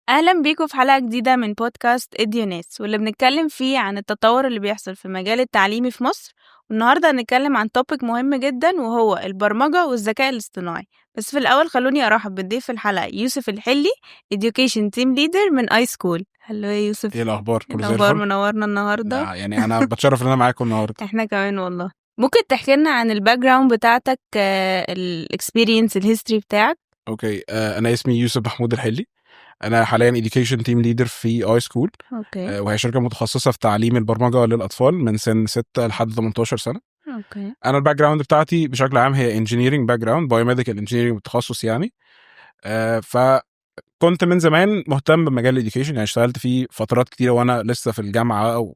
أهلا بيكم في حلقة جديدة من بودكاست إديوناس واللي بنتكلم فيه عن التطور اللي بيحصل في المجال التعليمي في مصر. والنهاردة هنتكلم عن توبيك مهم جدا وهو البرمجة والذكاء الاصطناعي. بس في الأول خلوني أرحب بالضيف الحلقة يوسف الحلي Education Team Leader من اي سكول. هلو يا يوسف. ايه الاخبار؟ كله زي الأخبار الفل. منورنا النهاردة. لا يعني انا بتشرف ان انا معاكم النهارده. احنا كمان والله. ممكن تحكي لنا عن الباك جراوند بتاعتك، الاكسبيرينس الهيستوري بتاعك؟ اوكي، انا اسمي يوسف محمود الحلي. انا حاليا education team leader في اي سكول، اوكي. وهي شركه متخصصه في تعليم البرمجه للاطفال من سن 6 لحد 18 سنه. اوكي. انا الباك جراوند بتاعتي بشكل عام هي engineering باك جراوند، biomedical engineering بالتخصص يعني. فكنت من زمان مهتم بمجال الاديوكيشن، يعني اشتغلت فيه فترات كتيره وانا لسه في الجامعه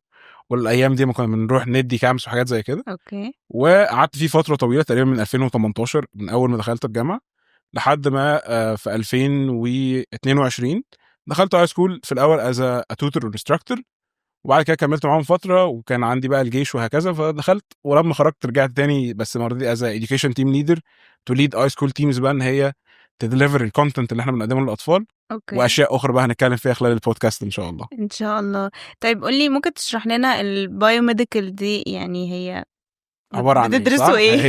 والايام دي ما كنا بنروح ندي كامس وحاجات زي كده. اوكي. وقعدت فيه فتره طويله تقريبا من 2018، من اول ما دخلت الجامعه لحد ما في 2022 دخلت هاي سكول في الاول از توتر انستراكتور، وبعد كده كملت معاهم فتره وكان عندي بقى الجيش وهكذا، فدخلت ولما خرجت رجعت تاني بس المره دي از education تيم ليدر تو ليد اي سكول تيمز، بقى ان هي تديليفر الكونتنت اللي احنا بنقدمه للاطفال اوكي. واشياء اخرى بقى هنتكلم فيها خلال البودكاست ان شاء الله. ان شاء الله. طيب قولي، ممكن تشرح لنا البايوميديكال دي يعني هي عباره عن ايه؟ بتدرسوا صح، ايه؟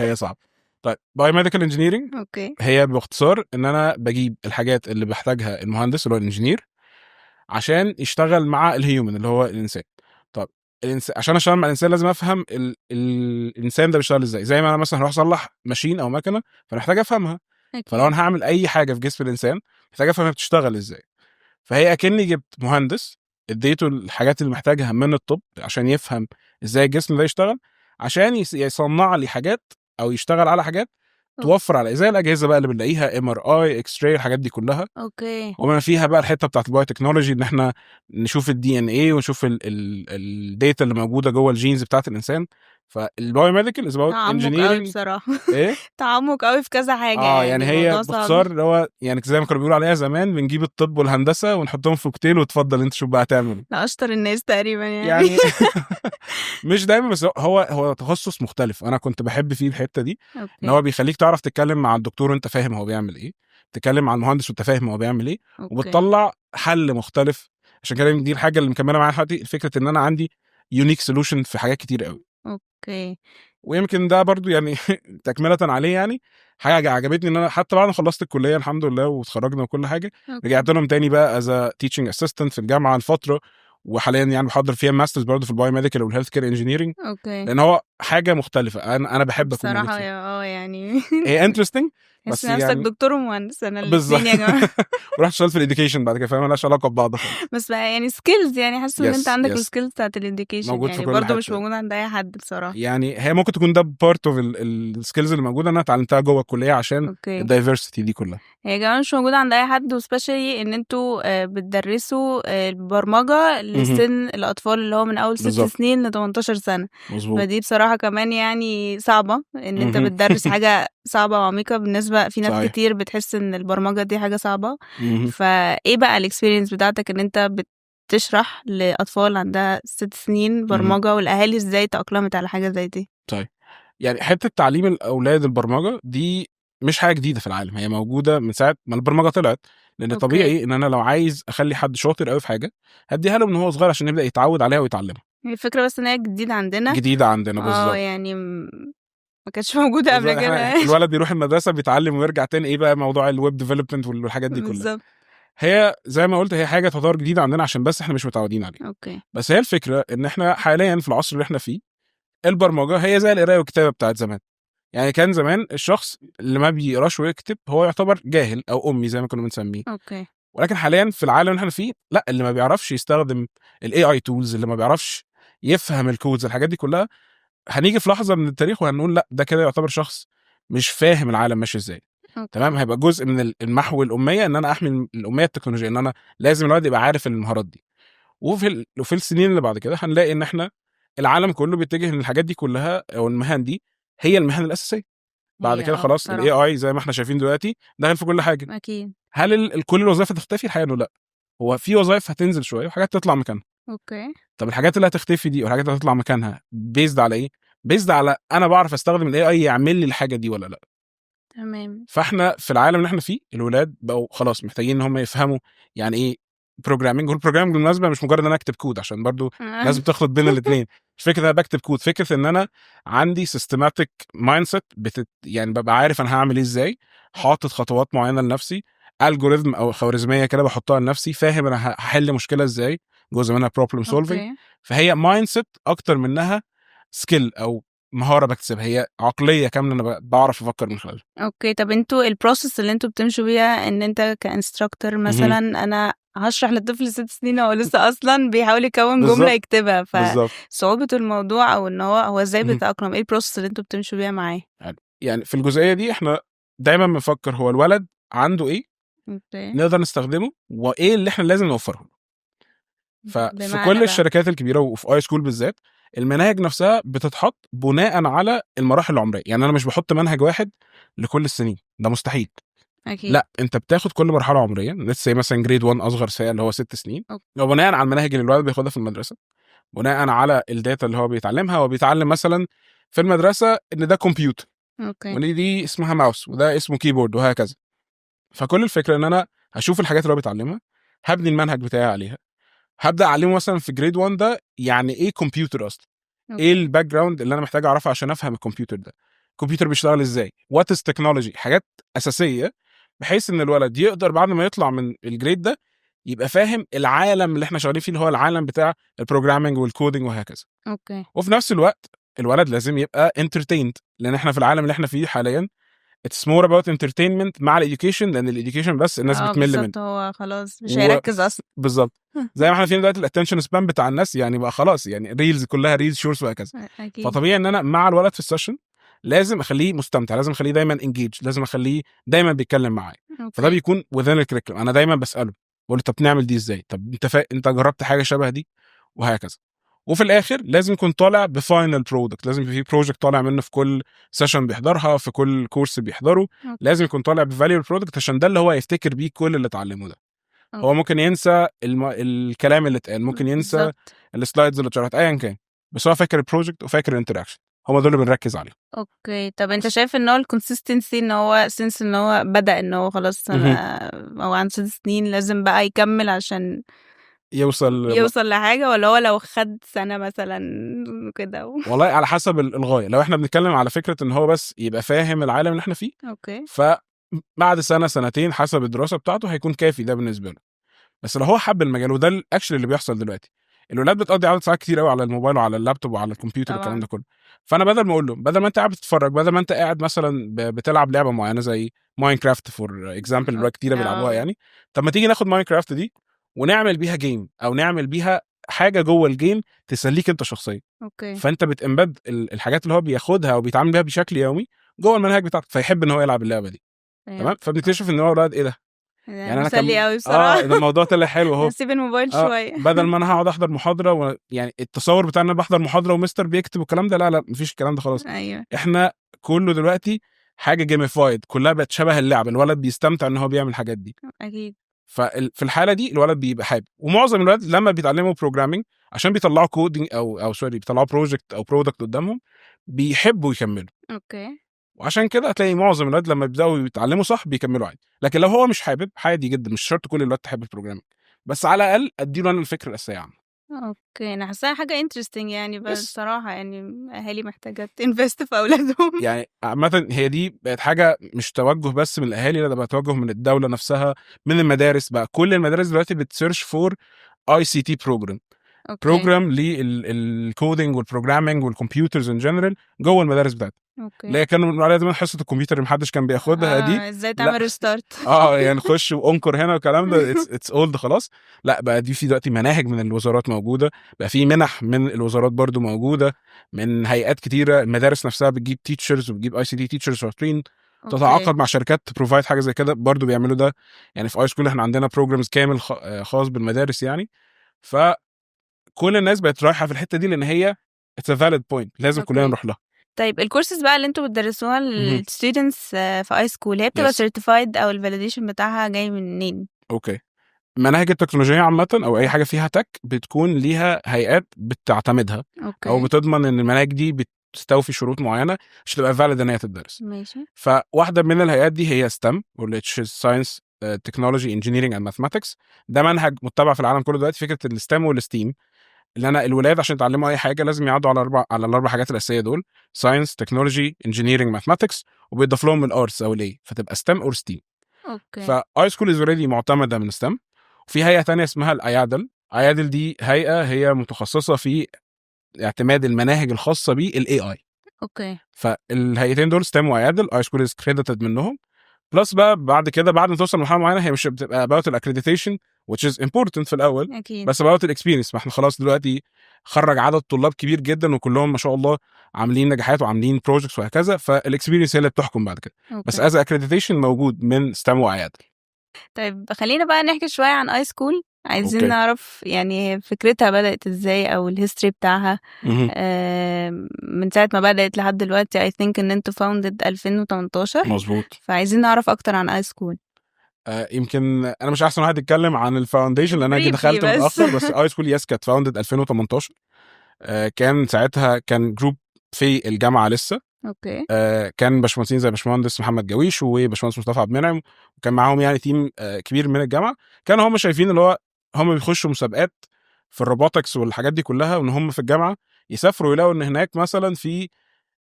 هي صعبه. طيب بايوميديكال انجينيرنج اوكي. هي باختصار ان انا بجيب الحاجات اللي بيحتاجها المهندس اللي هو الانجينير عشان يشتغل مع الهيومن اللي هو الانسان. طب عشان اشتغل مع الانسان لازم افهم الانسان ده بيشتغل ازاي. زي ما انا مثلا هروح اصلح ماشين او مكنه فانا محتاج افهمها، فلو اكيد. انا هعمل اي حاجه في جسم الانسان محتاج افهم هي بتشتغل ازاي. فهي اكني جبت مهندس اديته الحاجات اللي محتاجها من الطب عشان يفهم ازاي الجسم ده يشتغل، عشان يصنع لي حاجات او يشتغل على حاجات توفر على زي الاجهزه بقى اللي بنلاقيها MRI اكس راي الحاجات دي كلها. اوكي. وما فيها بقى الحته بتاعت البايو تكنولوجي ان احنا نشوف الDNA ونشوف الداتا اللي موجوده جوه الجينز بتاعت الانسان. فالبايو ميديكال از اباوت تعمق قوي انجينيرنج. بصراحة. ايه تعمق قوي في كذا حاجة، يعني يعني هي موضوع صعب. باختصار اللي هو يعني زي ما كانوا بيقولوا عليها زمان بنجيب الطب والهندسه ونحطهم في كوكتيل وتفضل انت شوف بقى هتعمل لا، اشطر الناس تقريبا يعني. يعني. مش دايما بس هو تخصص مختلف انا كنت بحب فيه الحته دي، ان اوكي. هو بيخليك تعرف تتكلم مع الدكتور وانت فاهم هو بيعمل ايه، تتكلم مع المهندس وانت فاهم هو بيعمل ايه، اوكي. وبتطلع حل مختلف. عشان كده دي الحاجه اللي مكمله معايا دلوقتي، فكره ان انا عندي يونيك سولوشن في حاجات كتير قوي. اوكي. ويمكن ده برضو يعني تكمله عليه، يعني حاجه عجبتني ان انا حتى بعد ما خلصت الكليه الحمد لله واتخرجنا وكل حاجه اوكي. رجعت لهم تاني بقى از تيتشنج اسيستنت في الجامعه الفتره، وحاليا يعني بحضر فيها ماسترز برضو في البايو ميديكال والهيلث كير انجينيرنج، اوكي. لان هو حاجه مختلفه انا بحب اكون موجود بصراحة فيها. يعني هي انترستنج تحس بس نفسك يعني دكتور ومهندس، انا بالظبط. الاتنين يا جماعة. ورحت اشتغلت في الاديوكيشن بعد كده، فاهم مالهاش علاقه ببعض خالص. بس بقى يعني سكيلز، يعني حاسه ان انت يس عندك يس السكيلز بتاعت الاديوكيشن، موجود في يعني كل برضو مش حته. موجود عند اي حد بصراحه. يعني هي ممكن تكون ده بارت اوف السكيلز اللي موجوده انا اتعلمتها جوه الكليه عشان اوكي. الدايفرسيتي دي كلها. هي كمان مش موجوده عند اي حد، وسبيشالي ان انتوا بتدرسوا البرمجه مهم. لسن الاطفال اللي هو من اول 6 بالظبط سنين ل 18 سنه. مظبوط. فدي بصراحه كمان يعني صعبه ان انت مهم. بتدرس حاجه صعبه وعميقه، بالنسبه في ناس صحيح. كتير بتحس ان البرمجه دي حاجه صعبه. مهم. فايه بقى الاكسبيرينس بتاعتك ان انت تشرح لأطفال عندها 6 سنين مهم. برمجة، والأهالي ازاي تأقلمت على حاجة زي دي؟ طيب يعني حته تعليم الاولاد البرمجه دي مش حاجه جديده في العالم، هي موجوده من ساعه ما البرمجه طلعت. لان اوكي. طبيعي ان انا لو عايز اخلي حد شاطر قوي في حاجه هديها له من هو صغير عشان يبدا يتعود عليها ويتعلمها. هي الفكرة بس ان هي جديدة عندنا. جديده عندنا بالظبط. يعني ما كانتش موجودة قبل بالظبط كده. احنا الولد بيروح المدرسه بيتعلم ويرجع تاني ايه بقى موضوع الويب ديفلوبمنت والحاجات دي كلها. بالظبط. هي زي ما قلت هي حاجه تعتبر جديده عندنا عشان بس احنا مش متعودين عليها. اوكي. بس هي الفكره ان احنا حاليا في العصر اللي احنا فيه البرمجه هي زي القرايه والكتابه بتاعت زمان. يعني كان زمان الشخص اللي ما بيقراش ويكتب هو يعتبر جاهل او امي زي ما كنا بنسميه. اوكي. ولكن حاليا في العالم اللي احنا فيه لا، اللي ما بيعرفش يستخدم الاي اي تولز، اللي ما بيعرفش يفهم الكودز الحاجات دي كلها، هنيجي في لحظه من التاريخ وهنقول لا ده كده يعتبر شخص مش فاهم العالم ماشي ازاي. تمام، اوكي. هيبقى جزء من المحو الاميه ان انا احمي الاميه التكنولوجيه، ان انا لازم الواحد يبقى عارف المهارات دي. وفي السنين اللي بعد كده هنلاقي ان احنا العالم كله بيتجه ان الحاجات دي كلها او المهن دي هي المهن الاساسيه. بعد هي كده خلاص الاي بصراحة اي زي ما احنا شايفين دلوقتي داخل في كل حاجه. اكيد. هل كل الوظائف هتختفي؟ الحقيقه انه لا، هو في وظائف هتنزل شويه وحاجات تطلع مكانها. اوكي. طب الحاجات اللي هتختفي دي والحاجات اللي هتطلع مكانها بيزد على ايه؟ بيزد على انا بعرف استخدم الاي اي يعمل لي الحاجه دي ولا لا. تمام. فاحنا في العالم اللي احنا فيه الولاد بقوا خلاص محتاجين ان هم يفهموا يعني ايه بروجرامينج. والبروجرامينج بالمناسبه مش مجرد ان انا اكتب كود، عشان برضو الناس بتخلط بين الاثنين. مش فكره ان انا بكتب كود، فكره ان انا عندي سيستماتيك مايند سيت، يعني ببقى عارف انا هعمل ايه ازاي، حاطط خطوات معينه لنفسي، الجوريزم او خوارزميه كده بحطها لنفسي، فاهم انا هحل مشكله ازاي، جزء منها بروبلم سولفنج. اوكي فهي مايند سيت اكتر منها سكيل او مهاره بكتسبها، هي عقليه كامله انا بعرف افكر من خلالها. اوكي. طب انتوا البروسيس اللي انتوا بتمشوا بيها ان انت كانستراكتور مثلا انا هشرح لطفل 6 سنين هو لسه اصلا بيحاول يكون جمله بالظبط يكتبها، بالظبط. فصعوبه الموضوع او ان هو ازاي مهم. بيتاقلم، ايه البروسيس اللي انتوا بتمشوا بيها معاه؟ يعني في الجزئيه دي احنا دايما بنفكر هو الولد عنده ايه اوكي. نقدر نستخدمه، وايه اللي احنا لازم نوفره له. ففي بمعنى كل بقى الشركات الكبيره وفي اي سكول بالذات المناهج نفسها بتتحط بناء على المراحل العمريه. يعني انا مش بحط منهج واحد لكل السنين، ده مستحيل. اكيد. لا، انت بتاخد كل مرحله عمريه، لسه مثلا جريد 1 اصغر سنه اللي هو 6 سنين، أوك- وبناء على المناهج اللي الولد بياخدها في المدرسه، بناء على الداتا اللي هو بيتعلمها. هو بيتعلم مثلا في المدرسه ان ده كمبيوتر، اوكي. وان دي اسمها ماوس، وده اسمه كيبورد، وهكذا. فكل الفكره ان انا هشوف الحاجات اللي هو بيتعلمها، هبني المنهج بتاعي عليها، هبدا اعلمه مثلا في جريد 1 ده يعني ايه كمبيوتر اصلا، ايه اوكي. الباك جراوند اللي انا محتاج اعرفها عشان افهم الكمبيوتر ده، الكمبيوتر بيشتغل ازاي، وات از تكنولوجي، حاجات اساسيه، بحيث ان الولد يقدر بعد ما يطلع من الجريد ده يبقى فاهم العالم اللي احنا شغالين فيه، اللي هو العالم بتاع البروجرامينج والكودينج وهكذا. اوكي. وفي نفس الوقت الولد لازم يبقى انترتيند، لان احنا في العالم اللي احنا فيه حاليا it's more about entertainment مع الاديوكيشن، لان الاديوكيشن بس الناس بتمل منه. بالظبط، هو خلاص مش هيركز اصلا. بالظبط. زي ما احنا فين دلوقتي الاتنشن سبان بتاع الناس يعني بقى خلاص، يعني ريلز كلها ريلز شورتس وهكذا. اكيد. فطبيعي ان انا مع الولد في السيشن لازم اخليه مستمتع، لازم اخليه دايما انجيج، لازم اخليه دايما بيتكلم معايا. فده اوكي. بيكون within الكريكولم، انا دايما بساله، بقول له طب نعمل دي ازاي، طب انت جربت حاجه شبه دي، وهكذا. وفي الاخر لازم يكون طالع بفاينل برودكت، لازم في بروجكت طالع منه في كل سيشن بيحضرها، في كل كورس بيحضره، أوكي. لازم يكون طالع بفاليو برودكت، عشان ده اللي هو يفتكر بيه كل اللي اتعلمه ده. هو ممكن ينسى الكلام اللي اتقال، ممكن ينسى بالظبط. السلايدز اللي اتشرحت، ايا كان، بس هو فاكر البروجكت وفاكر الانتراكشن. هم دول اللي بنركز عليهم. اوكي. طب انت شايف ان هو الكونسيستنسي ان هو سنس ان هو بدأ ان هو خلاص مهم. هو عنده 6 سنين لازم بقى يكمل عشان يوصل. يوصل لحاجة، ولا هو لو خد سنة مثلا كده والله على حسب الغايه. لو احنا بنتكلم على فكره ان هو بس يبقى فاهم العالم اللي احنا فيه، اوكي. فبعد سنه سنتين حسب الدراسه بتاعته هيكون كافي ده بالنسبه له. بس لو هو حب المجال، وده الاكشن اللي بيحصل دلوقتي، الولاد بتقضي عدد ساعات كتير قوي على الموبايل وعلى اللابتوب وعلى الكمبيوتر والكلام ده طبعا. كله. فانا بدل ما اقول له، بدل ما انت قاعد بتتفرج، بدل ما انت قاعد مثلا بتلعب لعبه معينه زي ماينكرافت فور اكزامبل، الولاد كتير بيلعبوها يعني، طب ما تيجي ناخد ماينكرافت دي ونعمل بيها جيم، او نعمل بيها حاجه جوه الجيم تسليك انت شخصيا. اوكي. فانت بتمبد الحاجات اللي هو بياخدها وبيتعامل بيها بشكل يومي جوه المنهج بتاعتك، فيحب ان هو يلعب اللعبه دي. تمام. فهمت. فبنكتشف ان هو الولد ايه ده، يعني انا مسلي كان قوي بصراحة. ده الموضوع طلع حلو اهو. نسيب الموبايل شوية. بدل ما انا هقعد احضر محاضره يعني التصور بتاع ان انا بحضر محاضره ومستر بيكتب والكلام ده، لا لا مفيش الكلام ده خلاص. ايوه. احنا كله دلوقتي حاجه جيميفايد، كلها بقت شبه اللعب، الولد بيستمتع ان هو بيعمل الحاجات دي. اكيد. ففي الحاله دي الولد بيبقى حابب. ومعظم الولاد لما بيتعلموا بروجرامينج عشان بيطلعوا كودينج او سوري بيطلعوا بروجكت او برودكت قدامهم، بيحبوا يكملوا. اوكي. وعشان كده هتلاقي معظم الولاد لما بيبداوا يتعلموا صح بيكملوا عادي. لكن لو هو مش حابب، عادي جدا، مش شرط كل الولاد تحب البروجرامينج، بس على الاقل اديله انا الفكره الاساسيه عنه. اوكي. انا حاساها حاجة انترستنج يعني، بس بصراحة يعني اهالي محتاجة تنفست في اولادهم. يعني عامه هي دي بقت حاجه مش توجه بس من الاهالي، لا ده بقى توجه من الدوله نفسها، من المدارس. بقى كل المدارس دلوقتي بتسيرش فور اي سي تي بروجرام، اوكي. بروجرام للكودينج والبروجرامينج والكمبيوترز ان جنرال جوه المدارس بتاعتنا. اوكي. اللي هي كانوا بنقول عليها زمان حصه الكمبيوتر اللي محدش كان بياخدها دي. ازاي لا تعمل ريستارت. يعني نخش وانكر هنا والكلام ده اتس اولد خلاص. لا بقى دي في دلوقتي مناهج من الوزارات موجوده، بقى في منح من الوزارات برضو موجوده، من هيئات كتيره. المدارس نفسها بتجيب تيتشرز وبتجيب اي سي تي تيتشرز شاطرين، اوكي. تتعاقد مع شركات تبروفايد حاجه زي كده، برضو بيعملوا ده. يعني في اي سكول احنا عندنا بروجرامز كامل خاص بالمدارس يعني. فكل الناس بقت رايحه في الحته دي، لان هي اتس ا فاليد بوينت، لازم كلنا اوكي. نروح لها. طيب الكورسز بقى اللي انتوا بتدرسوها مهم. للستودنتس في اي سكول، هي بتبقى يس سيرتيفايد او الفاليديشن بتاعها جاي منين؟ اوكي. مناهج التكنولوجيا عامة أو أي حاجة فيها تك بتكون ليها هيئات بتعتمدها، أو اوكي. بتضمن إن المناهج دي تستوفي شروط معينه مش تبقى فاليد ان هي تدرس. ماشي. فواحده من الهيئات دي هي STEM واللي ساينس تكنولوجي انجينيرنج اند ماثماتكس. ده منهج متبع في العالم كله دلوقتي، فكره الستيم والستيم، اللي انا الولاد عشان يتعلموا اي حاجه لازم يعدوا على الاربع حاجات الاساسيه دول: ساينس تكنولوجي انجينيرنج ماثماتكس، وبيضاف لهم الارتس او الاي، فتبقى ستيم اور ستيم. اوكي. فاي سكول از اوريدي معتمده من ستيم. وفي هيئه تانية اسمها الايادل. ايادل دي هيئه هي متخصصه في اعتماد المناهج الخاصه بالاي اي. اوكي. فالهيئتين دول ستيم وايادل، اي سكول از كريديتد منهم. بلس بقى بعد كده بعد ما توصل لمرحله معينه هي مش بتبقى about الاكريديتيشن which is important في الاول، اكيد. بس about الاكسبيرينس. ما احنا خلاص دلوقتي خرج عدد طلاب كبير جدا وكلهم ما شاء الله عاملين نجاحات وعاملين بروجكتس وهكذا، فالاكسبيرينس هي اللي بتحكم بعد كده. بس اوكي. از اكريديتيشن موجود من ستام وايادل. طيب خلينا بقى نحكي شويه عن اي سكول. عايزين أوكي. نعرف يعني فكرتها بدأت ازاي او الهيستوري بتاعها من ساعة ما بدأت لحد دلوقتي. I think ان انتوا founded 2018. مظبوط. فعايزين نعرف اكتر عن اي سكول. يمكن انا مش احسن واحد يتكلم عن الفاونديشن لان انا دخلت متاخر، بس اي سكول يس كانت فاوندد 2018. كان ساعتها كان جروب في الجامعه لسه. اوكي. كان باشمهندسين زي باشمهندس محمد جويش وباشمهندس مصطفى عبد المنعم، وكان معاهم يعني تيم كبير من الجامعه. كانوا هم شايفين اللي هو هم بيخشوا مسابقات في الروبوتكس والحاجات دي كلها، وان هم في الجامعه يسافروا يلاقوا ان هناك مثلا في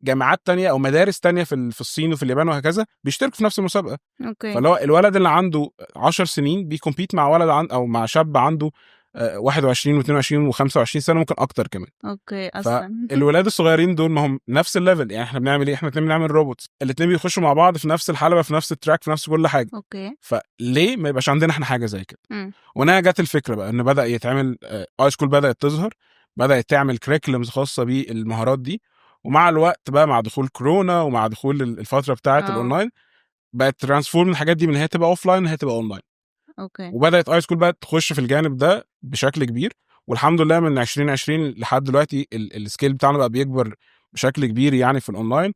جامعات تانية او مدارس تانية في الصين وفي اليابان وهكذا بيشتركوا في نفس المسابقه. اوكي. فاللي هو الولد اللي عنده 10 سنين بيكمبيت مع ولد او مع شاب عنده 21 و22 و25 سنه، ممكن اكتر كمان. اوكي. اصلا فالولاد الصغيرين دول ما هم نفس الليفل. يعني احنا بنعمل ايه؟ احنا الاثنين بنعمل روبوتس، الاثنين بيخشوا مع بعض في نفس الحلبه في نفس التراك في نفس كل حاجه. اوكي. فليه ما يبقاش عندنا احنا حاجه زي كده؟ وانا جت الفكره بقى ان بدا يتعمل اي سكول، بدات تظهر، بدات تعمل كريكولمز خاصه بالمهارات دي. ومع الوقت بقى مع دخول كورونا ومع دخول الفتره بتاعه الاونلاين بقت ترانسفورم الحاجات دي من هي تبقى اوف لاين هي تبقى اونلاين. اوكي. وبدات اي سكول بقى تخش في الجانب ده بشكل كبير. والحمد لله من 2020 لحد دلوقتي السكيل بتاعنا بقى بيكبر بشكل كبير يعني في الاونلاين.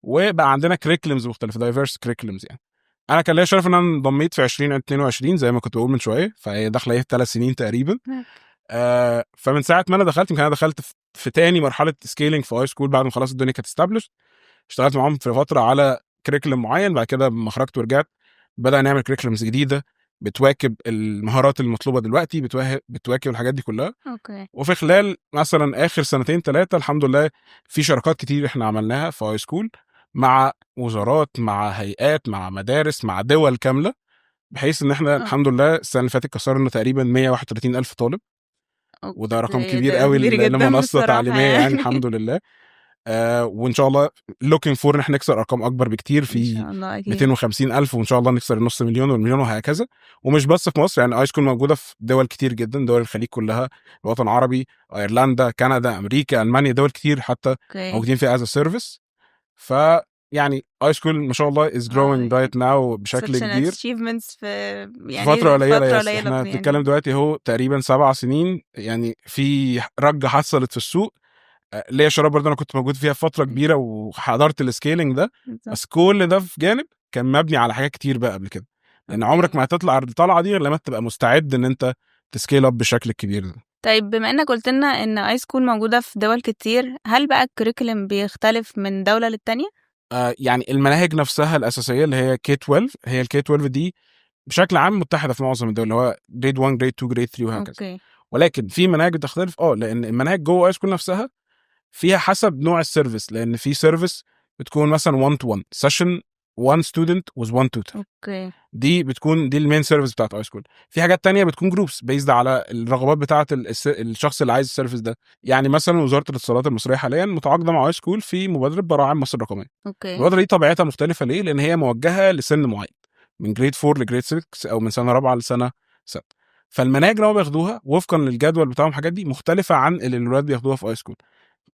وبقى عندنا كريكولمز مختلفه، دايفيرس كريكولمز. يعني انا كان ليا شرف ان انا انضميت في 2022 زي ما كنت بقول من شويه، فهي داخله ايه 3 سنين تقريبا. فمن ساعه ما انا دخلت، يمكن انا دخلت في تاني مرحله سكيلينج في اي سكول بعد ما خلاص الدنيا كانت استابلش. اشتغلت معاهم في فتره على كريكولم معين، بعد كده لما خرجت ورجعت بدأ نعمل كريكولمز جديده بتواكب المهارات المطلوبه دلوقتي، بتواكب الحاجات دي كلها. اوكي. وفي خلال مثلا اخر سنتين ثلاثه الحمد لله في شراكات كتير احنا عملناها في هاي سكول مع وزارات، مع هيئات، مع مدارس، مع دول كامله، بحيث ان احنا الحمد لله السنه اللي فاتت كسرنا تقريبا 131,000 طالب. وده رقم كبير قوي لمنصه تعليميه يعني الحمد لله. وان شاء الله looking for ان احنا نكسر ارقام اكبر بكتير في 250,000، وان شاء الله نكسر النص مليون والمليون وهكذا. ومش بس في مصر، يعني اي سكول موجوده في دول كتير جدا، دول الخليج كلها، الوطن العربي، ايرلندا، كندا، امريكا، المانيا، دول كتير حتى موجودين فيها از سيرفيس. ف يعني اي سكول ما شاء الله is growing right now بشكل كبير. achievements في يعني فتره قليله. احنا بنتكلم دلوقتي هو تقريبا 7 سنين، يعني في رجه حصلت في السوق. ليا شرف برضه انا كنت موجود فيها فتره كبيره وحضرت السكيلينج ده، بس كل ده في جانب كان مبني على حاجات كتير بقى قبل كده، لان عمرك ما هتطلع الطلعه دي غير لما تبقى مستعد ان انت تسكيل اب بالشكل الكبير ده. طيب بما انك قلت لنا ان اي سكول موجوده في دول كتير، هل بقى الكريكولم بيختلف من دوله للتانيه؟ يعني المناهج نفسها الاساسيه اللي هي كي 12، هي الكي 12 دي بشكل عام متحده في معظم الدول، اللي هو جريد 1 جريد 2 جريد 3 وهكذا. أوكي. ولكن في مناهج بتختلف لان المناهج جوه اي سكول نفسها فيها حسب نوع السيرفيس، لان في سيرفيس بتكون مثلا 1 to 1 سيشن 1 ستودنت with 1 tutor. اوكي. دي بتكون دي المين سيرفيس بتاعت اي سكول. في حاجات تانية بتكون جروبس بيزد على الرغبات بتاعت الشخص اللي عايز السيرفيس ده. يعني مثلا وزاره الاتصالات المصريه حاليا متعاقده مع اي سكول في مبادره براعم مصر الرقميه. اوكي. المبادره دي طبيعتها مختلفه ليه؟ لان هي موجهه لسن معين من جريد 4 لجريد 6 او من سنه رابعه لسنه 6. فالمناهج اللي هم بياخدوها وفقا للجدول بتاعهم الحاجات دي مختلفه عن اللي الولاد بياخدوها في اي سكول.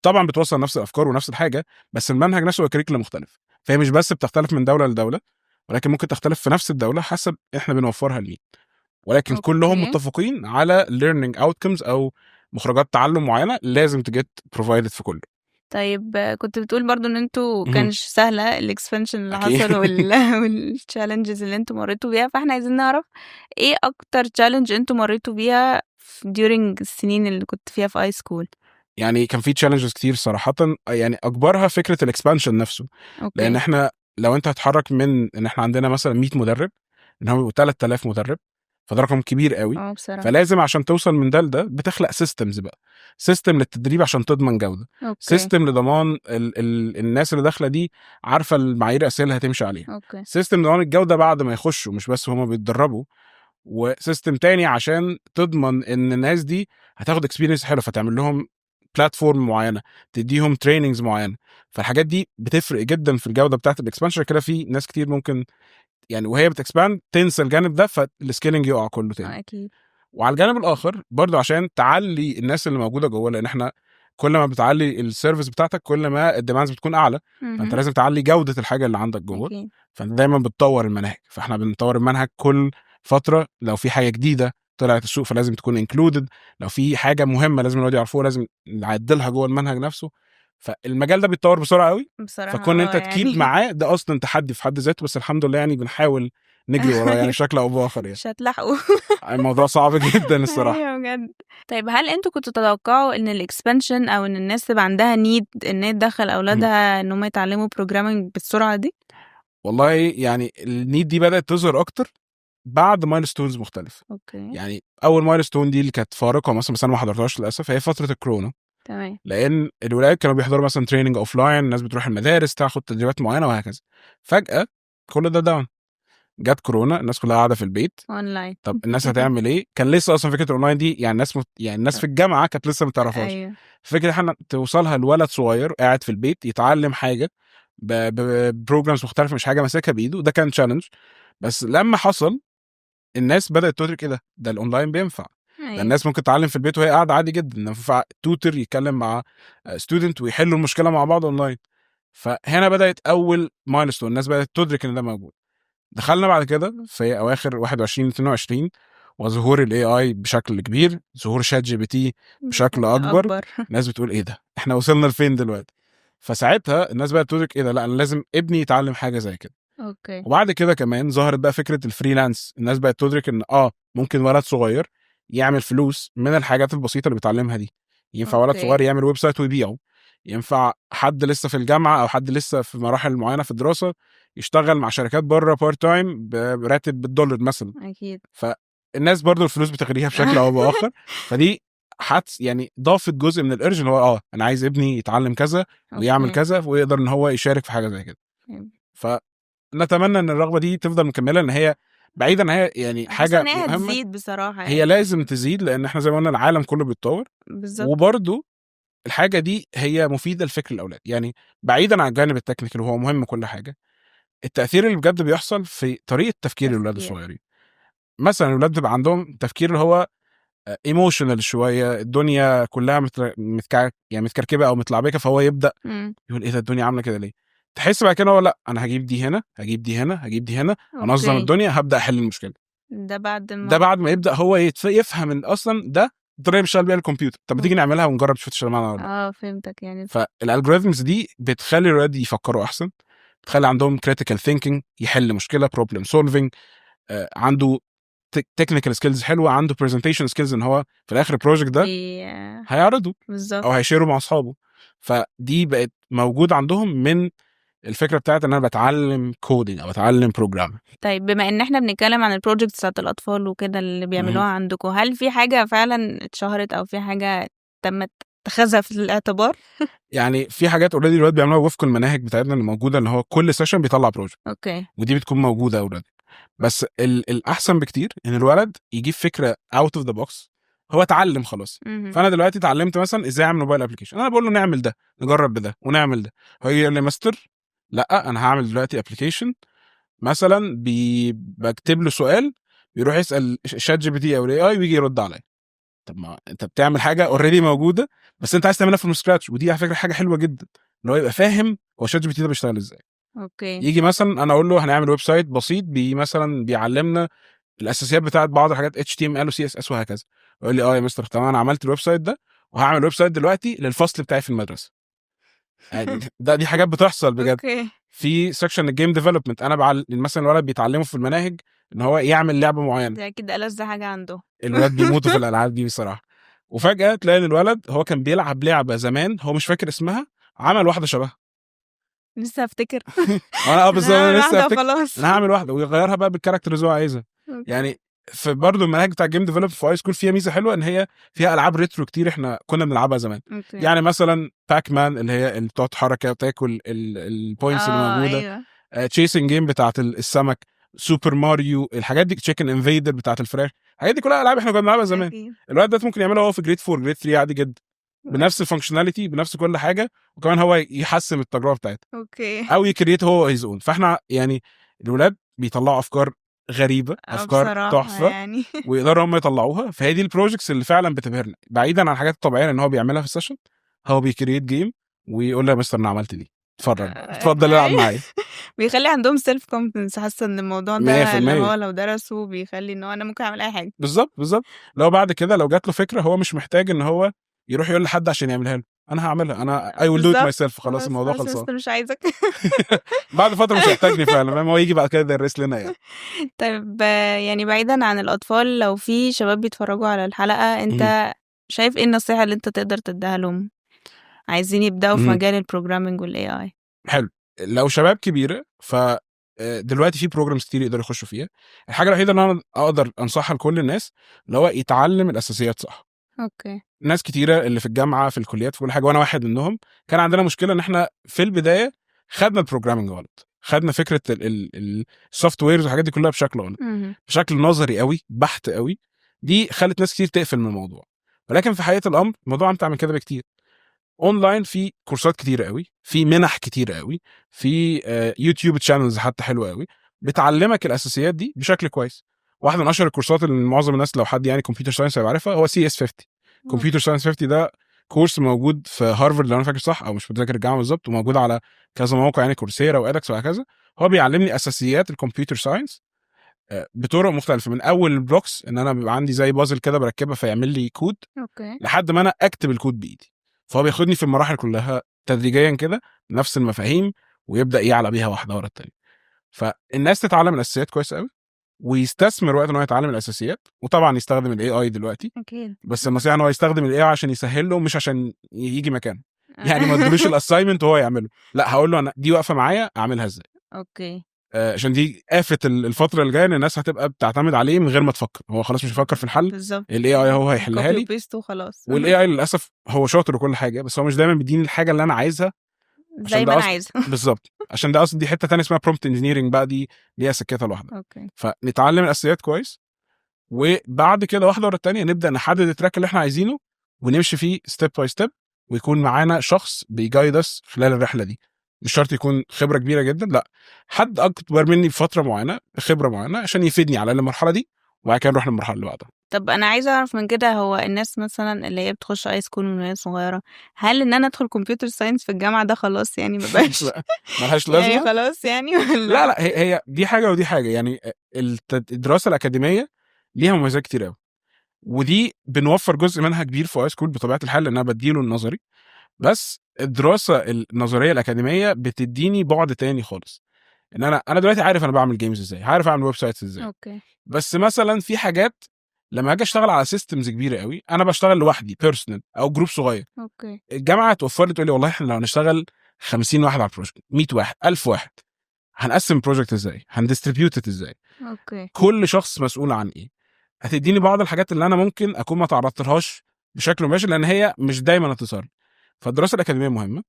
طبعا بتوصل نفس الافكار ونفس الحاجه، بس المنهج نفسه والكريكولم مختلف. فهي مش بس بتختلف من دوله لدوله، ولكن ممكن تختلف في نفس الدوله حسب احنا بنوفرها لمين. ولكن كلهم متفقين على learning outcomes او مخرجات تعلم معينه لازم تجت provided في كله. طيب كنت بتقول برضو ان انتوا كانش سهله الاكسبانشن اللي حصل والتشالنجز اللي انتوا مريتوا بيها، فاحنا عايزين نعرف ايه اكتر تشالنج انتوا مريتوا بيها during السنين اللي كنت فيها في اي سكول. يعني كان في challenges كتير صراحة، يعني أكبرها فكرة الإكسبانشن نفسه. لأن اوكي. إحنا لو أنت هتحرك من إن إحنا عندنا مثلا 100 مدرب إن هم يبقوا 3000 مدرب، فده رقم كبير قوي. بصراحة. فلازم عشان توصل من ده لده بتخلق سيستمز بقى، سيستم للتدريب عشان تضمن جودة، اوكي. سيستم لضمان الناس اللي داخلة دي عارفة المعايير الأساسية اللي هتمشي عليها، اوكي. سيستم لضمان الجودة بعد ما يخشوا مش بس هما بيتدربوا، وسيستم تاني عشان تضمن ان الناس دي هتاخد اكسبيرينس حلو، فتعمل لهم بلاتفورم معينه، تديهم تريننجز معينه. فالحاجات دي بتفرق جدا في الجوده بتاعت الاكسبانشن. كده في ناس كتير ممكن يعني وهي بتكسباند تنسى الجانب ده، فالسكيلينج يقع كله تاني. اكيد. وعلى الجانب الاخر برضو عشان تعلي الناس اللي موجوده جوه، لان احنا كل ما بتعلي السيرفيس بتاعتك كل ما الديماندز بتكون اعلى، فانت لازم تعلي جوده الحاجه اللي عندك جوه. اكيد. فانت دايما بتطور المناهج، فاحنا بنطور المنهج كل فتره. لو في حاجه جديده طلعت السوق فلازم تكون انكلودد، لو في حاجه مهمه لازم الولاد يعرفوها لازم نعدلها جوه المنهج نفسه. فالمجال ده بيتطور بسرعه قوي، بصراحة فكون انت تكيب يعني معاه ده اصلا تحدي في حد ذاته، بس الحمد لله يعني بنحاول نجري وراه يعني بشكل او باخر يعني. مش هتلحقوا. الموضوع صعب جدا الصراحه. ايوه بجد. طيب هل انتوا كنتوا تتوقعوا ان الاكسبانشن او ان الناس تبقى عندها نيد ان هي تدخل اولادها ان هم يتعلموا بروجرامنج بالسرعه دي؟ والله يعني النيد دي بدات تظهر اكتر بعد مايلستونز مختلفه. اوكي. يعني اول مايلستون دي اللي كانت فارقه مثلا، بس انا ما حضرتهاش للاسف، هي فتره الكورونا. تمام. لان الولاد كانوا بيحضروا مثلا تريننج اوف لاين، الناس بتروح المدارس تاخد تدريبات معينه وهكذا. فجاه كل ده داون، جت كورونا الناس كلها قاعده في البيت. اونلاين. طب الناس هتعمل ايه؟ كان لسه اصلا فكره الاونلاين دي يعني يعني الناس في الجامعه كانت لسه ما تعرفهاش. ايوه. فكره احنا توصلها لولد صغير قاعد في البيت يتعلم حاجه ببروجرامز مختلفه، مش حاجه ماسكها بايده، ده كان تشالنج. بس لما حصل الناس بدات تدرك ايه ده الاونلاين بينفع. ده ايوه. الناس ممكن تتعلم في البيت وهي قاعده عادي جدا، ينفع توتر يتكلم مع ستودنت ويحلوا المشكله مع بعض اونلاين. فهنا بدات اول مايلستون، الناس بدات تدرك ان ده موجود. دخلنا بعد كده في اواخر 21 22 وظهور الاي اي بشكل كبير، ظهور شات جي بي تي بشكل اكبر. الناس بتقول ايه ده، احنا وصلنا لفين دلوقتي؟ فساعتها الناس بقت تدرك ايه ده، لا انا لازم ابني يتعلم حاجه زي كده. اوكي. وبعد كده كمان ظهرت بقى فكره الفريلانس، الناس بقت تدرك ان ممكن ولد صغير يعمل فلوس من الحاجات البسيطه اللي بيتعلمها دي. ينفع ولد صغير اوكي. يعمل ويب سايت ويبيعه، ينفع حد لسه في الجامعه او حد لسه في مراحل معينه في الدراسه يشتغل مع شركات بره بارت تايم براتب بالدولار مثلا. اكيد. فالناس برضو الفلوس بتغريها بشكل او باخر. فدي يعني ضافت جزء من الارج اللي هو انا عايز ابني يتعلم كذا ويعمل اوكي. كذا ويقدر ان هو يشارك في حاجه زي كده. فنتمنى ان الرغبه دي تفضل مكمله، ان هي بعيدا ان هي يعني حاسه حاجه ان هي مهمه، هتزيد بصراحه هي يعني. لازم تزيد، لان احنا زي ما قلنا العالم كله بيتطور. بالظبط. وبرضو الحاجه دي هي مفيده لفكر الاولاد، يعني بعيدا عن الجانب التكنيكال وهو مهم كل حاجه، التاثير اللي بجد بيحصل في طريقه تفكير الاولاد الصغيرين. مثلا الاولاد بيبقى عندهم تفكير اللي هو ايموشنال شويه، الدنيا كلها يعني متكركبه او متلعبكه، فهو يبدا يقول ايه ده الدنيا عامله كده ليه. تحس بعد كده هو لا انا هجيب دي هنا، هجيب دي هنا، هجيب دي هنا، انظم الدنيا، هبدا احل المشكله. ده بعد ما يبدا هو يفهم ان اصلا ده الطريقه اللي بيشتغل بيها الكمبيوتر. طب ما تيجي نعملها ونجرب تشوف تشتغل معانا ولا لا. فهمتك يعني. فالالجوريزمز دي بتخلي الولاد يفكروا احسن، بتخلي عندهم critical thinking، يحل مشكله problem solving، عنده تكنيكال سكيلز حلوه، عنده برزنتيشن سكيلز ان هو في الاخر البروجكت ده هيعرضه بالظبط او هيشيره مع اصحابه. فدي بقت موجود عندهم من الفكره بتاعت ان انا بتعلم كودينج او بتعلم بروجرام. طيب بما ان احنا بنتكلم عن البروجكتس بتاعت الاطفال وكده اللي بيعملوها عندكم، هل في حاجه فعلا اتشهرت او في حاجه تمت اتخاذها في الاعتبار؟ يعني في حاجات اوريدي الولاد بيعملوها وفق المناهج بتاعتنا اللي موجوده، ان هو كل سيشن بيطلع بروجكت. اوكي. ودي بتكون موجوده اوريدي. بس الاحسن بكتير ان الولد يجيب فكره اوت اوف ذا بوكس، هو اتعلم خلاص. فانا دلوقتي اتعلمت مثلا ازاي اعمل موبايل ابلكيشن، انا بقول له نعمل ده، نجرب بده ونعمل ده. هو يقول لي ماستر لا انا هعمل دلوقتي ابلكيشن مثلا بكتب له سؤال بيروح يسال شات جي بي تي او الاي اي ويجي يرد عليا. طب ما انت بتعمل حاجه اوريدي موجوده بس انت عايز تعملها من سكراتش، ودي على فكره حاجه حلوه جدا ان هو يبقى فاهم هو شات جي بي تي ده بيشتغل ازاي. اوكي. يجي مثلا انا اقول له هنعمل ويب سايت بسيط مثلا بيعلمنا الاساسيات بتاعت بعض الحاجات HTML و CSS وهكذا، يقول لي يا مستر تمام انا عملت الويب سايت ده وهعمل ويب سايت دلوقتي للفصل بتاعي في المدرسه. يعني دي حاجات بتحصل بجد. اوكي. في سكشن الجيم ديفلوبمنت انا مثلا الولد بيتعلموا في المناهج ان هو يعمل لعبه معينه، ده اكيد ألذ حاجه عنده. الولاد بيموتوا في الالعاب دي بصراحه. وفجاه تلاقي ان الولد هو كان بيلعب لعبه زمان هو مش فاكر اسمها، عمل واحده شبهها. لسه افتكر. انا بالظبط انا هعمل انا لسه واحده افتكر وخلاص. انا هعمل واحده ويغيرها بقى بالكاركتر اللي هو عايزها. أوكي. يعني في برضه المنهج بتاع الجيم ديفلوب في هاي سكول فيها ميزه حلوه ان هي فيها العاب ريترو كتير احنا كنا بنلعبها زمان. اوكي. يعني مثلا باك مان اللي هي اللي بتقعد تحرك كده وتاكل البوينتس اللي موجوده، ايوه. تشيسنج جيم بتاعت السمك، سوبر ماريو، الحاجات دي، تشيكن انفيدر بتاعت الفراخ، الحاجات دي كلها العاب احنا كنا بنلعبها زمان. اكيد. الوقت ده ممكن يعملها هو في جريد 4 جريد 3 عادي جدا بنفس الفانكشناليتي بنفس كل حاجه، وكمان هو يحسن التجربه بتاعتها اوكي. او يكريت هو هيز اون. فاحنا يعني الولاد بيطلعوا افكار غريبه، افكار بصراحه تحفه، يعني. ويقدروا هم يطلعوها. فهي دي البروجكتس اللي فعلا بتبهرنا بعيدا عن الحاجات الطبيعيه ان هو بيعملها في السيشن. هو بيكريت جيم ويقول له يا مستر انا عملت دي، اتفرج اتفضل العب أيوة. معايا. بيخلي عندهم سيلف كونفيدنس. حاسه ان الموضوع ده اللي 100% هو لو درسوا بيخلي ان هو انا ممكن اعمل اي حاجه. بالظبط. لو بعد كده لو جات له فكره هو مش محتاج ان هو يروح يقول لحد عشان يعملها له، انا هعملها، انا I will do it بالظبط. myself، خلاص الموضوع خلاص خلصان. مستر مش عايزك. بعد فتره مش هيحتاجني فعلا، فاهم؟ هو يجي بعد كده يدرس لنا يعني. طيب يعني بعيدا عن الأطفال، لو في شباب بيتفرجوا على الحلقة، أنت شايف إيه النصيحة اللي أنت تقدر تديها لهم عايزين يبدأوا في مجال البروجرامينج والاي اي؟ حلو. لو شباب كبيره ف دلوقتي في بروجرامز كتير يقدروا يخشوا فيها. الحاجه الوحيده اللي انا اقدر انصحها لكل الناس اللي هو يتعلم الاساسيات صح. اوكي. ناس كتيره اللي في الجامعه في الكليات في كل حاجه وانا واحد منهم كان عندنا مشكله ان احنا في البدايه خدنا البروجرامينج غلط، خدنا فكره السوفت ويرز والحاجات دي كلها بشكل غلط، بشكل نظري قوي بحت قوي. دي خلت ناس كتير تقفل من الموضوع. ولكن في حقيقه الامر الموضوع امتع من كده بكتير. اونلاين في كورسات كتيره قوي، في منح كتيره قوي، في يوتيوب تشانلز حتى حلوه قوي بتعلمك الاساسيات دي بشكل كويس. واحده من اشهر الكورسات اللي معظم الناس لو حد يعني كمبيوتر ساينس هيبقى عارفها هو CS 50. كمبيوتر ساينس 50 ده كورس موجود في هارفارد لو انا فاكر صح، او مش متذكر الجامعه بالظبط، وموجود على كذا موقع يعني كورسيرا وادكس وهكذا. هو بيعلمني اساسيات الكمبيوتر ساينس بطرق مختلفه، من اول البلوكس ان انا بيبقى عندي زي بازل كده بركبها فيعمل لي كود، اوكي، لحد ما انا اكتب الكود بايدي. فهو بياخدني في المراحل كلها تدريجيا كده نفس المفاهيم، ويبدا يعلى بيها واحده ورا التانيه. فالناس تتعلم الاساسيات كويس قوي، ويستثمر وقت ان هو يتعلم الاساسيات، وطبعا يستخدم الاي اي دلوقتي. اكيد. بس النصيحه ان هو يستخدم الاي اي عشان يسهل له مش عشان يجي مكانه. يعني ما ادلوش الاساينمنت وهو يعمله، لا هقول له انا دي واقفه معايا اعملها ازاي. اوكي. عشان دي آفة الفترة الجاية ان الناس هتبقى بتعتمد عليه من غير ما تفكر، هو خلاص مش هيفكر في الحل، بالظبط. الاي اي هو هيحلها كوبي لي. وبيست وخلاص. والاي اي للاسف هو شاطر وكل حاجة، بس هو مش دايما بيديني الحاجة اللي انا عايزها. زي عشان ما ده انا اصلا عايزه. بالظبط، عشان ده اصلا دي حتة تانية اسمها برومبت انجينيرنج بقى، دي ليها سكتها لوحدها. اوكي. فنتعلم الاساسيات كويس، وبعد كده واحدة ورا التانية نبدأ نحدد التراك اللي احنا عايزينه ونمشي فيه ستيب باي ستيب، ويكون معانا شخص بيجايد اس خلال الرحلة دي. مش شرط يكون خبرة كبيرة جدا، لا، حد أكبر مني بفترة معينة خبرة معينة عشان يفيدني على المرحلة دي، وبعد كده نروح للمرحلة اللي بعدها. طب انا عايزه اعرف من كده، هو الناس مثلا اللي هي بتخش اي سكول من وهي صغيره، هل ان انا ادخل كمبيوتر ساينس في الجامعه ده خلاص يعني ما بقاش ملهاش يعني لازمة؟ خلاص يعني ولا؟ لا هي دي حاجة ودي حاجة. يعني الدراسة الأكاديمية ليها مميزات كتير قوي، ودي بنوفر جزء منها كبير في اي سكول بطبيعة الحال لأن أنا بديله النظري. بس الدراسه النظريه الاكاديميه بتديني بعد تاني خالص، ان انا دلوقتي عارف انا بعمل جيمز ازاي، عارف اعمل ويب سايتس ازاي. اوكي. بس مثلا في حاجات لما اجي اشتغل على سيستمز كبيره قوي انا بشتغل لوحدي بيرسونال او جروب صغير. اوكي. الجامعه توفر لي تقول لي والله احنا لو هنشتغل 50 واحد على البروجكت، 100 واحد، 1000 واحد، هنقسم البروجكت ازاي، هنديستريبيوت ازاي، اوكي. كل شخص مسؤول عن ايه. هتديني بعض الحاجات اللي انا ممكن اكون ما تعرضتلهاش بشكل مباشر لان هي مش دايما هتظهر. فالدراسه الاكاديميه مهمه،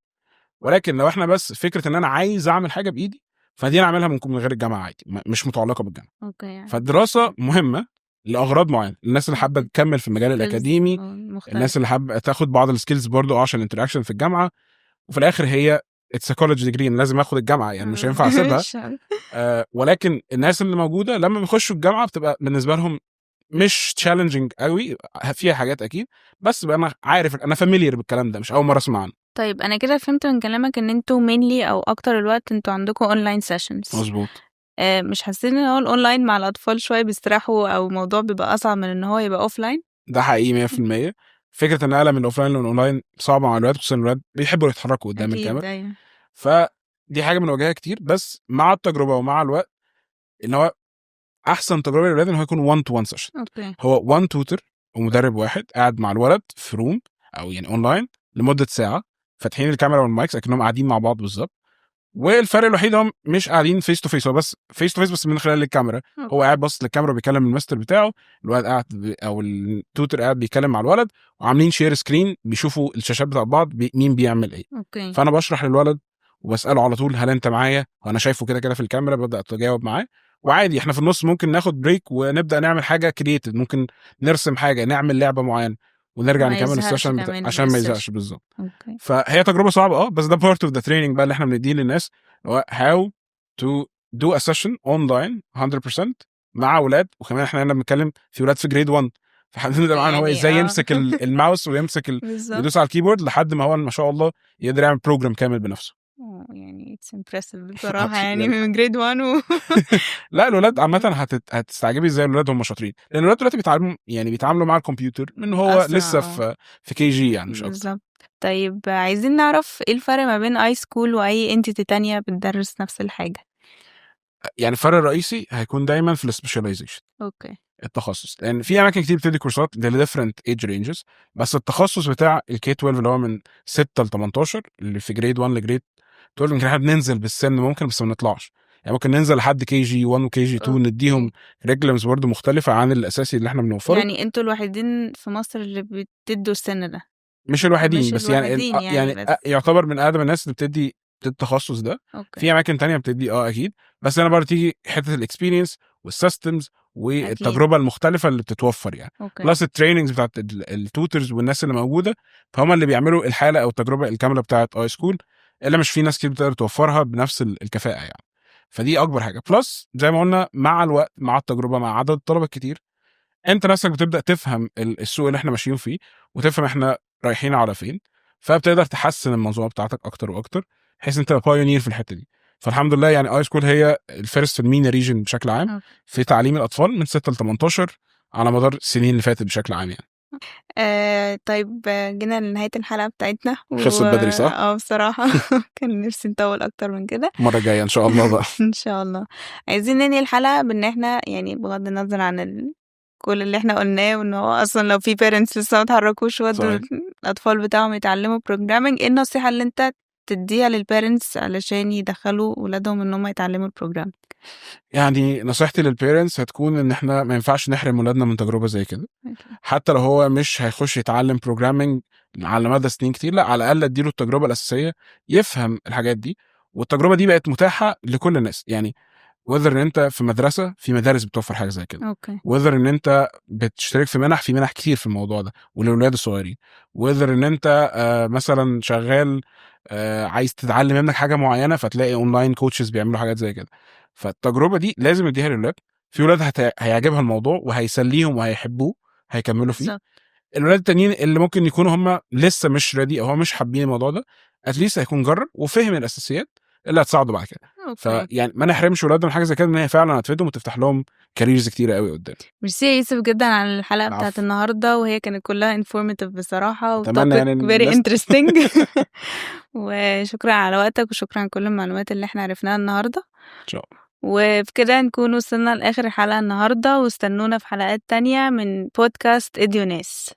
ولكن لو احنا بس فكره ان انا عايز اعمل حاجه بايدي فدي انا اعملها من غير الجامعه عادي، مش متعلقه بالجامعه. اوكي. يعني فالدراسه مهمه لاغراض معينه، الناس اللي حابه تكمل في المجال الاكاديمي، الناس اللي حابه تاخد بعض السكيلز برضو عشان الانتراكشن في الجامعه. وفي الاخر هي اتس كولج ديجري، لازم اخد الجامعه يعني مش هينفع اسيبها. ولكن الناس اللي موجوده لما بيخشوا الجامعه بتبقى بالنسبه لهم مش تشالنجينج قوي، فيها حاجات اكيد، بس بقى انا عارف انا فاميليير بالكلام ده، مش اول مره اسمع عنه. طيب انا كده فهمت من كلامك ان انتوا مينلي او اكتر الوقت انتوا عندكم اونلاين سيشنز. مظبوط. مش حاسين ان هو الاونلاين مع الاطفال شويه بيستراحوا، او الموضوع بيبقى اصعب من ان هو يبقى اوفلاين؟ ده حقيقي 100%. فكره ان اقلب من الاوفلاين للاونلاين صعبه مع الولاد، خصوصا الولاد بيحبوا يتحركوا قدام الكاميرا. اكيد. فدي حاجه بنواجهها كتير، بس مع التجربه ومع الوقت ان هو احسن تجربه للولاد ان هو يكون 1 تو 1 سيشن. اوكي. هو 1 توتر ومدرب واحد قاعد مع الولد في روم او يعني اونلاين لمده ساعه، فاتحين الكاميرا والمايكس اكنهم قاعدين مع بعض بالظبط. والفرق الوحيد هم مش قاعدين فيس تو فيس، هو بس فيس تو فيس بس من خلال الكاميرا. هو قاعد باصص للكاميرا وبيكلم الماستر بتاعه، الولد قاعد او التوتر قاعد بيتكلم مع الولد، وعاملين شير سكرين بيشوفوا الشاشات بتاع بعض مين بيعمل ايه. اوكي. فانا بشرح للولد وبساله على طول هل انت معايا، وانا شايفه كده كده في الكاميرا، ببدا اتجاوب معاه. وعادي احنا في النص ممكن ناخد بريك ونبدا نعمل حاجه كرييتيف، ممكن نرسم حاجه، نعمل لعبه معينه، ونرجع ما نكمل يزهقش السيشن كمان عشان ما يزهقش السيشن. بالظبط. اوكي. فهي تجربه صعبه بس ده بارت اوف ذا تريننج بقى اللي احنا بنديه للناس، هو how to do a session online 100% مع اولاد. وكمان احنا هنا بنتكلم في اولاد في جريد 1، فحددنا معانا هو يعني ازاي يمسك الماوس ويمسك بالظبط. ويدوس على الكيبورد لحد ما هو ما شاء الله يقدر يعمل بروجرام كامل بنفسه. يعني it's impressive بصراحة، يعني يعني من جريد 1 لا الولاد عامة هتستعجبي ازاي الولاد هم شاطرين، لان الولاد دلوقتي بيتعاملوا مع الكمبيوتر من هو أسرع. لسه في كي جي يعني، مش اكتر. بالظبط. طيب عايزين نعرف ايه الفرق ما بين اي سكول واي انتيتي تانية بتدرس نفس الحاجة؟ يعني الفرق الرئيسي هيكون دايما في السبيشاليزيشن، اوكي. التخصص، لان في اماكن كتير بتدي كورسات لديفرنت ايج رينجز، بس التخصص بتاع الكي 12 اللي هو من 6 ل 18 اللي في جريد 1 لجريد 12 يمكن احنا بننزل بالسن ممكن بس ما نطلعش، يعني ممكن ننزل لحد كي جي 1 وكي جي 2 نديهم ريجلمز برضه مختلفه عن الاساسي اللي احنا بنوفره. يعني انتوا الوحيدين في مصر اللي بتدوا السن ده؟ مش الوحيدين مش بس الوحيدين يعني بس. يعتبر من اقدم الناس اللي بتدي التخصص ده. اوكي. في اماكن تانية بتدي اكيد، بس انا برضه تيجي حته الاكسبيرينس والسيستمز والتجربه المختلفه اللي بتتوفر يعني، بلس التريننجز بتاعت التوترز والناس اللي موجوده، فهم اللي بيعملوا الحاله او التجربه الكامله بتاعت اي سكول، اللي مش في ناس كتير بتقدر توفرها بنفس الكفاءه يعني. فدي اكبر حاجه، بلس زي ما قلنا مع الوقت مع التجربه مع عدد الطلبه الكتير، انت نفسك بتبدا تفهم السوق اللي احنا ماشيين فيه، وتفهم احنا رايحين على فين، فبتقدر تحسن المنظومه بتاعتك اكتر واكتر، بحيث انت بايونير في الحته دي. فالحمد لله يعني اي سكول هي الفيرست في المينا ريجن بشكل عام في تعليم الاطفال من 6 ل 18 على مدار السنين اللي فاتت بشكل عام يعني. طيب جينا لنهاية الحلقة بتاعتنا خلصت بدري صح؟ بصراحة كان نفسي نطول أكتر من كده. المرة الجاية إن شاء الله بقى. إن شاء الله. عايزين ننهي الحلقة بإن إحنا يعني بغض النظر عن كل اللي إحنا قلناه، وإن هو أصلا لو في parents لسه ما اتحركوش ودوا الأطفال بتاعهم يتعلموا programming، إيه النصيحة اللي أنت تديها للبيرنتس علشان يدخلوا ولادهم إن هم يتعلموا البروجرام؟ يعني نصيحتي للبيرنتس هتكون ان احنا ما ينفعش نحرم ولادنا من تجربه زي كده، حتى لو هو مش هيخش يتعلم بروجرامينج على مدى سنين كتير، لا على الاقل اديله التجربه الاساسيه يفهم الحاجات دي. والتجربه دي بقت متاحه لكل الناس، يعني وذر ان انت في مدرسه، في مدارس بتوفر حاجه زي كده، وذر ان انت بتشترك في منح، في منح كتير في الموضوع ده وللاولاد الصغيرين، وذر ان انت مثلا شغال عايز تتعلم منك حاجه معينه، فتلاقي اونلاين كوتشز بيعملوا حاجات زي كده. فالتجربه دي لازم نديها للولاد، في ولاد هيعجبها الموضوع وهيسليهم وهيحبوه هيكملوا فيه. الولاد التانيين اللي ممكن يكونوا هم لسه مش ريدي او هم مش حابين الموضوع ده، اتليست هيكون جرب وفهم الاساسيات اللي هتساعده بعد كده. فيعني ما نحرمش ولادنا من حاجه زي كده، ان هي فعلا هتفيدهم وتفتح لهم كاريرز كتيره قوي قدام. ميرسي يا يوسف جدا على الحلقه بتاعت النهارده، وهي كانت كلها انفورماتيف بصراحه اتمنى يعني فيري انترستنج. وشكرا على وقتك، وشكرا على كل المعلومات اللي احنا عرفناها النهارده ان شاء الله. وبكده نكون وصلنا لاخر الحلقه النهارده، واستنونا في حلقات تانية من بودكاست اديوناس.